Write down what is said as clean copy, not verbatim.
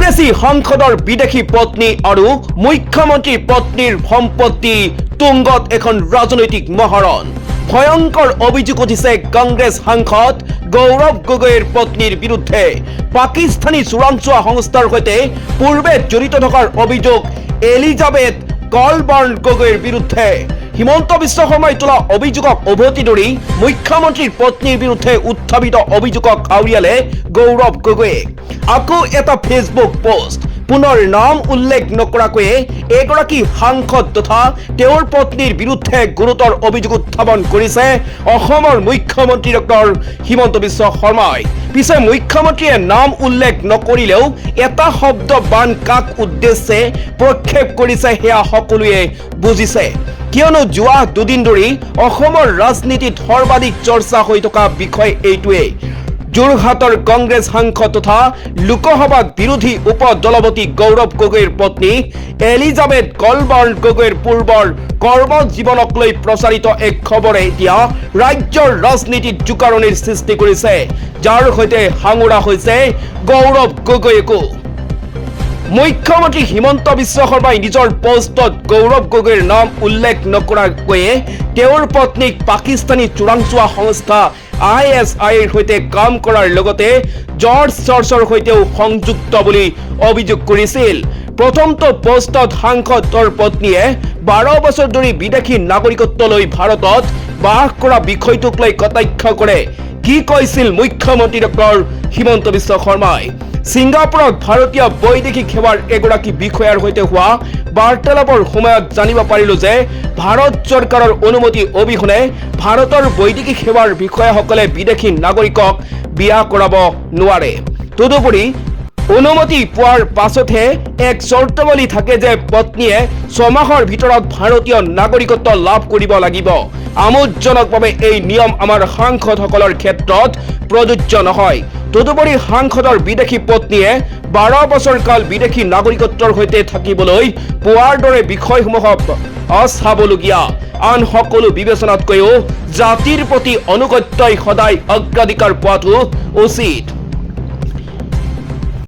কংগ্ৰেছী সাংসদৰ বিদেশী পত্নী আৰু মুখ্যমন্ত্ৰী পত্নীৰ সম্পত্তি তুংগত এখন ৰাজনৈতিক মহাৰণ। ভয়ংকৰ অভিযোগ উঠিছে কংগ্ৰেছ সাংসদ গৌৰৱ গগৈৰ পত্নীৰ বিৰুদ্ধে। পাকিস্তানী চোৰাংচোৱা সংস্থাৰ সৈতে পূৰ্বে জড়িত থকাৰ অভিযোগ এলিজাবেথ কলবাৰ্ণ গগৈৰ বিৰুদ্ধে। হিমন্ত বিশ্ব শৰ্মাই তোলা অভিযোগক উভতি ধৰি মুখ্যমন্ত্ৰীৰ পত্নীৰ বিৰুদ্ধে উত্থাপিত অভিযোগক আউৰিয়ালে গৌৰৱ গগৈয়ে। আকৌ এটা ফেচবুক পোষ্ট, পুনৰ নাম উল্লেখ নকৰাকৈয়ে এগৰাকী সাংসদ তথা তেওঁৰ পত্নীৰ বিৰুদ্ধে গুৰুতৰ অভিযোগ উত্থাপন কৰিছে অসমৰ মুখ্যমন্ত্ৰী ডক্টৰ হিমন্ত বিশ্ব শৰ্মাই। পিছে মুখ্যমন্ত্ৰীয়ে নাম উল্লেখ নকৰিলেও এটা শব্দ বান কাক উদ্দেশ্যে প্ৰক্ষেপ কৰিছে সেয়া সকলোৱে বুজিছে। কিয়নো যোৱা দুদিন ধৰি অসমৰ ৰাজনীতিত সৰ্বাধিক চৰ্চা হৈ থকা বিষয় এইটোৱেই। যোৰহাটৰ কংগ্ৰেছ সাংসদ তথা লোকসভাত বিৰোধী উপ দলপতি গৌৰৱ গগৈৰ পত্নী এলিজাবেথ কলবাৰ্ণ গগৈৰ পূৰ্বৰ কৰ্মজীৱনক লৈ প্ৰচাৰিত এক খবৰে এতিয়া ৰাজ্যৰ ৰাজনীতিত জোকাৰণিৰ সৃষ্টি কৰিছে, যাৰ সৈতে সাঙুৰা হৈছে গৌৰৱ গগৈকো। মুখ্যমন্ত্ৰী হিমন্ত বিশ্ব শৰ্মাই নিজৰ পোষ্টত গৌৰৱ গগৈৰ নাম উল্লেখ নকৰাকৈয়ে তেওঁৰ পত্নীক পাকিস্তানী চোৰাংচোৱা সংস্থা ISIৰ সৈতে কাম কৰাৰ লগতে জৰ্জ চৰ্চৰ সৈতেও সংযুক্ত বুলি অভিযোগ কৰিছিল। প্ৰথমটো পোষ্টত সাংসদৰ পত্নীয়ে 12 বছৰ ধৰি বিদেশী নাগৰিকত্ব লৈ ভাৰতত বাস কৰা বিষয়টোক লৈ কটাক্ষ কৰে। কি কৈছিল মুখ্যমন্ত্ৰী ডক্টৰ হিমন্ত বিশ্ব শৰ্মাই? ছিংগাপুৰত ভাৰতীয় বৈদেশিক সেৱাৰ এগৰাকী বিষয়াৰ সৈতে হোৱা বাৰ্তালাপৰ সময়ত জানিব পাৰিলো যে ভাৰত চৰকাৰৰ অনুমতি অবিহনে ভাৰতৰ বৈদেশিক সেৱাৰ বিষয়াসকলে বিদেশী নাগৰিকক বিয়া কৰাব নোৱাৰে। তদুপৰি অনুমতি পোৱাৰ পাছতহে এক চৰ্তাৱলী থাকে যে পত্নীয়ে 6 মাহৰ ভিতৰত ভাৰতীয় নাগৰিকত্ব লাভ কৰিব লাগিব। আমোদজনকভাৱে এই নিয়ম আমাৰ সাংসদসকলৰ ক্ষেত্ৰত প্ৰযোজ্য নহয়। তদুপৰি সাংসদৰ বিদেশী পত্নীয়ে 12 বছৰ কাল বিদেশী নাগৰিকত্বৰ সৈতে থাকিবলৈ পোৱাৰ দৰে বিষয়সমূহক অচাবলগীয়া। আন সকলো বিবেচনাতকৈও জাতিৰ প্ৰতি অনুগত্যই সদায় অগ্ৰাধিকাৰ পোৱাটো উচিত।